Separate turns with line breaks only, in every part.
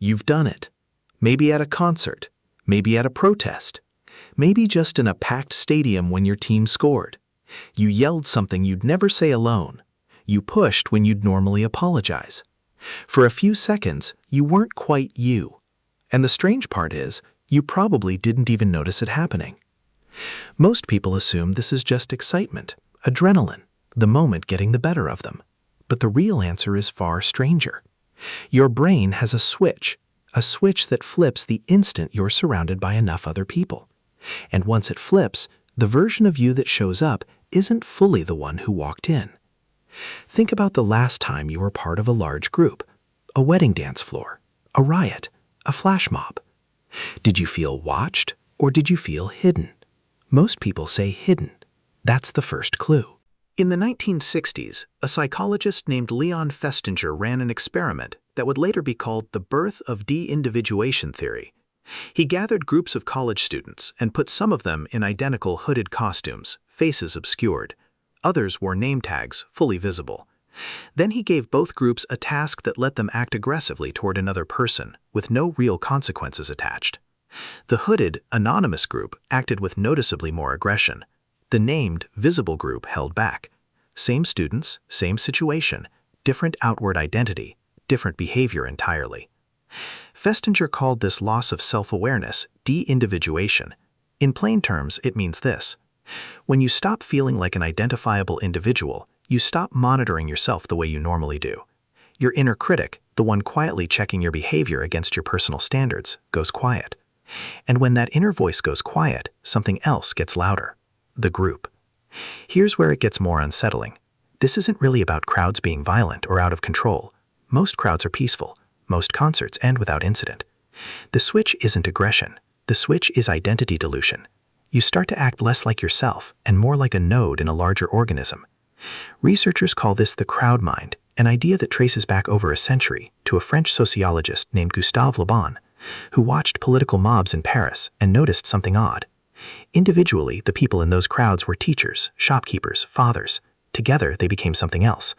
You've done it. Maybe at a concert, maybe at a protest, maybe just in a packed stadium when your team scored. You yelled something you'd never say alone. You pushed when you'd normally apologize. For a few seconds, you weren't quite you. And the strange part is, you probably didn't even notice it happening. Most people assume this is just excitement, adrenaline, the moment getting the better of them. But the real answer is far stranger. Your brain has a switch that flips the instant you're surrounded by enough other people. And once it flips, the version of you that shows up isn't fully the one who walked in. Think about the last time you were part of a large group, a wedding dance floor, a riot, a flash mob. Did you feel watched or did you feel hidden? Most people say hidden. That's the first clue. In the 1960s, a psychologist named Leon Festinger ran an experiment that would later be called the birth of deindividuation theory. He gathered groups of college students and put some of them in identical hooded costumes, faces obscured. Others wore name tags, fully visible. Then he gave both groups a task that let them act aggressively toward another person, with no real consequences attached. The hooded, anonymous group acted with noticeably more aggression. The named, visible group held back. Same students, same situation, different outward identity, different behavior entirely. Festinger called this loss of self-awareness deindividuation. In plain terms, it means this. When you stop feeling like an identifiable individual, you stop monitoring yourself the way you normally do. Your inner critic, the one quietly checking your behavior against your personal standards, goes quiet. And when that inner voice goes quiet, something else gets louder. The group. Here's where it gets more unsettling. This isn't really about crowds being violent or out of control. Most crowds are peaceful. Most concerts end without incident. The switch isn't aggression. The switch is identity dilution. You start to act less like yourself and more like a node in a larger organism. Researchers call this the crowd mind, an idea that traces back over a century to a French sociologist named Gustave Le Bon, who watched political mobs in Paris and noticed something odd. Individually, the people in those crowds were teachers, shopkeepers, fathers. Together, they became something else.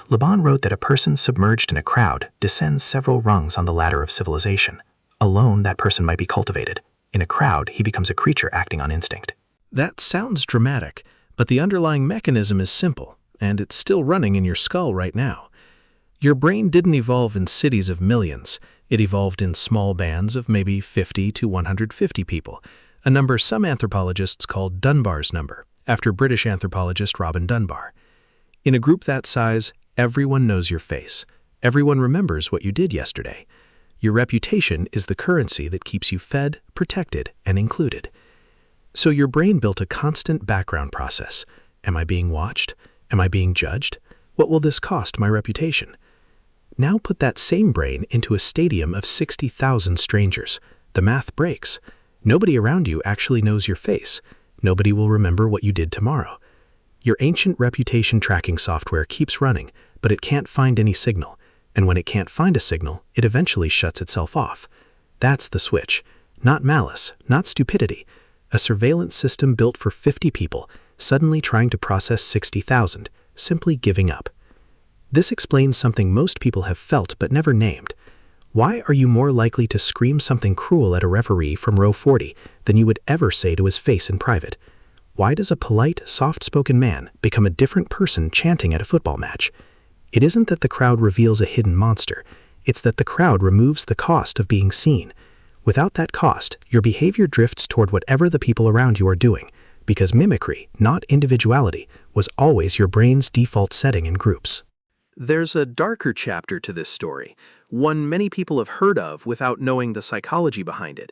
Le Bon wrote that a person submerged in a crowd descends several rungs on the ladder of civilization. Alone, that person might be cultivated. In a crowd, he becomes a creature acting on instinct. That sounds dramatic, but the underlying mechanism is simple, and it's still running in your skull right now. Your brain didn't evolve in cities of millions. It evolved in small bands of maybe 50 to 150 people, a number some anthropologists call Dunbar's number, after British anthropologist Robin Dunbar. In a group that size, everyone knows your face. Everyone remembers what you did yesterday. Your reputation is the currency that keeps you fed, protected, and included. So your brain built a constant background process. Am I being watched? Am I being judged? What will this cost my reputation? Now put that same brain into a stadium of 60,000 strangers. The math breaks. Nobody around you actually knows your face. Nobody will remember what you did tomorrow. Your ancient reputation tracking software keeps running, but it can't find any signal. And when it can't find a signal, it eventually shuts itself off. That's the switch. Not malice, not stupidity. A surveillance system built for 50 people, suddenly trying to process 60,000, simply giving up. This explains something most people have felt but never named. Why are you more likely to scream something cruel at a referee from row 40 than you would ever say to his face in private? Why does a polite, soft-spoken man become a different person chanting at a football match? It isn't that the crowd reveals a hidden monster. It's that the crowd removes the cost of being seen. Without that cost, your behavior drifts toward whatever the people around you are doing, because mimicry, not individuality, was always your brain's default setting in groups. There's a darker chapter to this story, one many people have heard of without knowing the psychology behind it.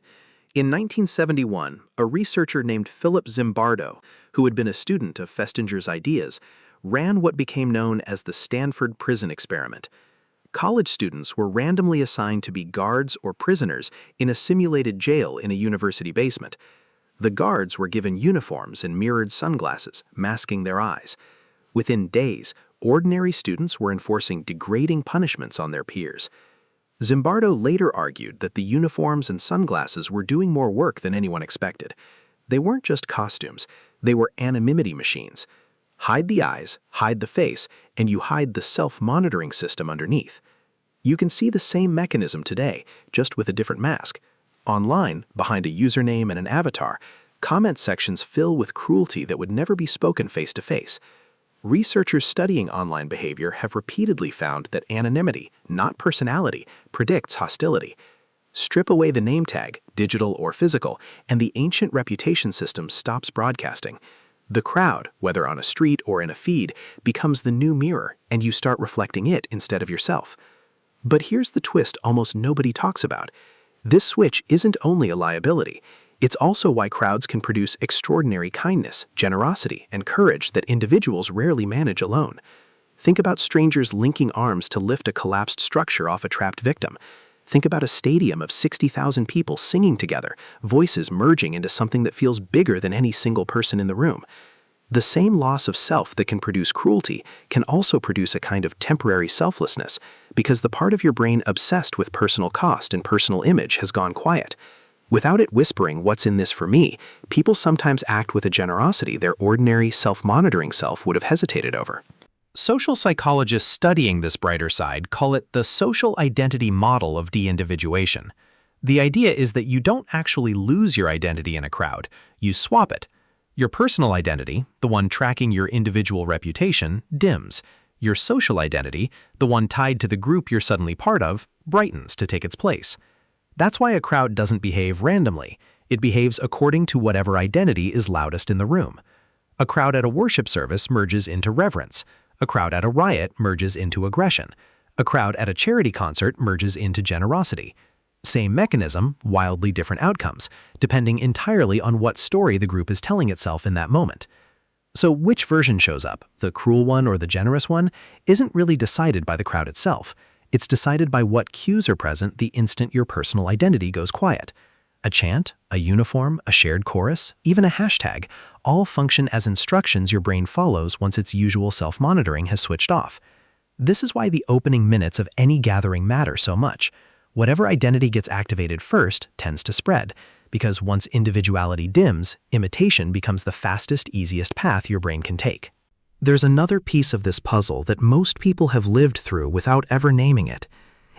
In 1971, a researcher named Philip Zimbardo, who had been a student of Festinger's ideas, ran what became known as the Stanford Prison Experiment. College students were randomly assigned to be guards or prisoners in a simulated jail in a university basement. The guards were given uniforms and mirrored sunglasses, masking their eyes. Within days, ordinary students were enforcing degrading punishments on their peers. Zimbardo later argued that the uniforms and sunglasses were doing more work than anyone expected. They weren't just costumes, they were anonymity machines. Hide the eyes, hide the face, and you hide the self-monitoring system underneath. You can see the same mechanism today, just with a different mask. Online, behind a username and an avatar, comment sections fill with cruelty that would never be spoken face-to-face. Researchers studying online behavior have repeatedly found that anonymity, not personality, predicts hostility. Strip away the name tag, digital or physical, and the ancient reputation system stops broadcasting. The crowd, whether on a street or in a feed, becomes the new mirror, and you start reflecting it instead of yourself. But here's the twist almost nobody talks about. This switch isn't only a liability. It's also why crowds can produce extraordinary kindness, generosity, and courage that individuals rarely manage alone. Think about strangers linking arms to lift a collapsed structure off a trapped victim. Think about a stadium of 60,000 people singing together, voices merging into something that feels bigger than any single person in the room. The same loss of self that can produce cruelty can also produce a kind of temporary selflessness, because the part of your brain obsessed with personal cost and personal image has gone quiet. Without it whispering, "What's in this for me?" people sometimes act with a generosity their ordinary, self-monitoring self would have hesitated over.
Social psychologists studying this brighter side call it the social identity model of deindividuation. The idea is that you don't actually lose your identity in a crowd, you swap it. Your personal identity, the one tracking your individual reputation, dims. Your social identity, the one tied to the group you're suddenly part of, brightens to take its place. That's why a crowd doesn't behave randomly. It behaves according to whatever identity is loudest in the room. A crowd at a worship service merges into reverence. A crowd at a riot merges into aggression. A crowd at a charity concert merges into generosity. Same mechanism, wildly different outcomes, depending entirely on what story the group is telling itself in that moment. So which version shows up, the cruel one or the generous one, isn't really decided by the crowd itself. It's decided by what cues are present the instant your personal identity goes quiet. A chant, a uniform, a shared chorus, even a hashtag, all function as instructions your brain follows once its usual self-monitoring has switched off. This is why the opening minutes of any gathering matter so much. Whatever identity gets activated first tends to spread, because once individuality dims, imitation becomes the fastest, easiest path your brain can take. There's another piece of this puzzle that most people have lived through without ever naming it.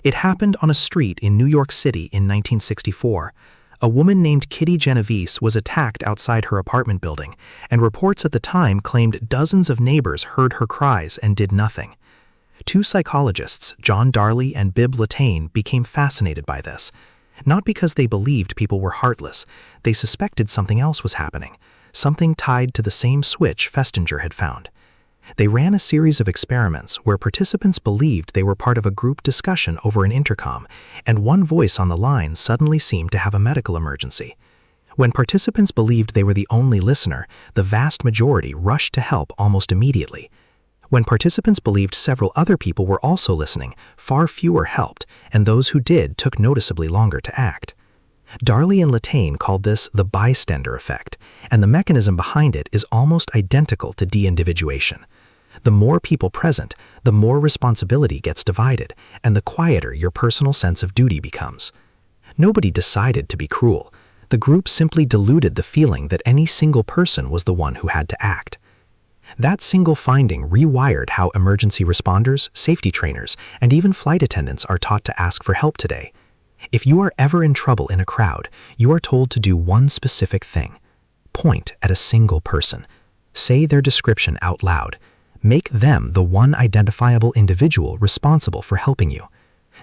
It happened on a street in New York City in 1964. A woman named Kitty Genovese was attacked outside her apartment building, and reports at the time claimed dozens of neighbors heard her cries and did nothing. Two psychologists, John Darley and Bibb Latané, became fascinated by this. Not because they believed people were heartless, they suspected something else was happening, something tied to the same switch Festinger had found. They ran a series of experiments where participants believed they were part of a group discussion over an intercom, and one voice on the line suddenly seemed to have a medical emergency. When participants believed they were the only listener, the vast majority rushed to help almost immediately. When participants believed several other people were also listening, far fewer helped, and those who did took noticeably longer to act. Darley and Latané called this the bystander effect, and the mechanism behind it is almost identical to deindividuation. The more people present, the more responsibility gets divided, and the quieter your personal sense of duty becomes. Nobody decided to be cruel. The group simply diluted the feeling that any single person was the one who had to act. That single finding rewired how emergency responders, safety trainers, and even flight attendants are taught to ask for help today. If you are ever in trouble in a crowd, you are told to do one specific thing. Point at a single person. Say their description out loud. Make them the one identifiable individual responsible for helping you.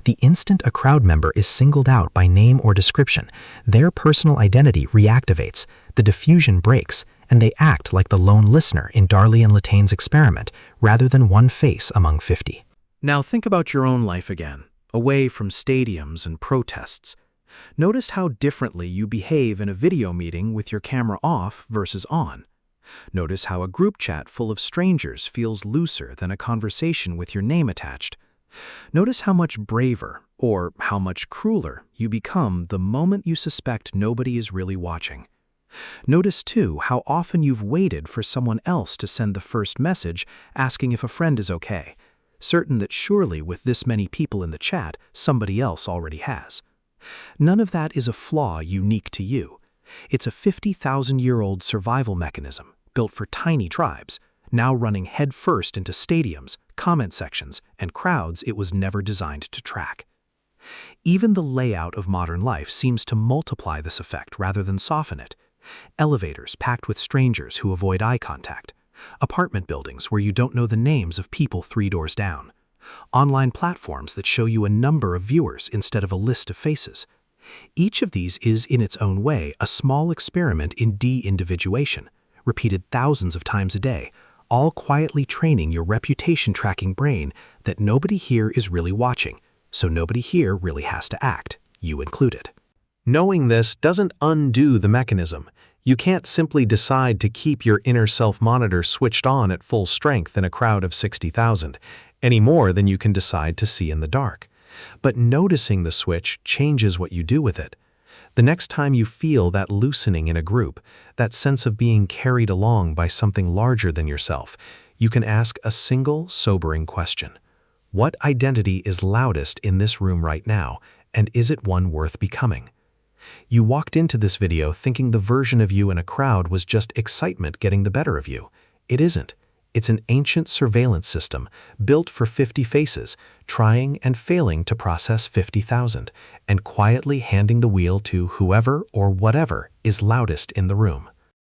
The instant a crowd member is singled out by name or description, their personal identity reactivates, the diffusion breaks, and they act like the lone listener in Darley and Latané's experiment, rather than one face among 50. Now think about your own life again, away from stadiums and protests. Notice how differently you behave in a video meeting with your camera off versus on. Notice how a group chat full of strangers feels looser than a conversation with your name attached. Notice how much braver, or how much crueler, you become the moment you suspect nobody is really watching. Notice, too, how often you've waited for someone else to send the first message asking if a friend is okay, certain that surely with this many people in the chat, somebody else already has. None of that is a flaw unique to you. It's a 50,000-year-old survival mechanism built for tiny tribes, now running headfirst into stadiums, comment sections, and crowds it was never designed to track. Even the layout of modern life seems to multiply this effect rather than soften it. Elevators packed with strangers who avoid eye contact. Apartment buildings where you don't know the names of people 3 doors down. Online platforms that show you a number of viewers instead of a list of faces. Each of these is, in its own way, a small experiment in de-individuation, repeated thousands of times a day, all quietly training your reputation-tracking brain that nobody here is really watching, so nobody here really has to act, you included. Knowing this doesn't undo the mechanism. You can't simply decide to keep your inner self-monitor switched on at full strength in a crowd of 60,000, any more than you can decide to see in the dark. But noticing the switch changes what you do with it. The next time you feel that loosening in a group, that sense of being carried along by something larger than yourself, you can ask a single, sobering question. What identity is loudest in this room right now, and is it one worth becoming? You walked into this video thinking the version of you in a crowd was just excitement getting the better of you. It isn't. It's an ancient surveillance system built for 50 faces, trying and failing to process 50,000, and quietly handing the wheel to whoever or whatever is loudest in the room.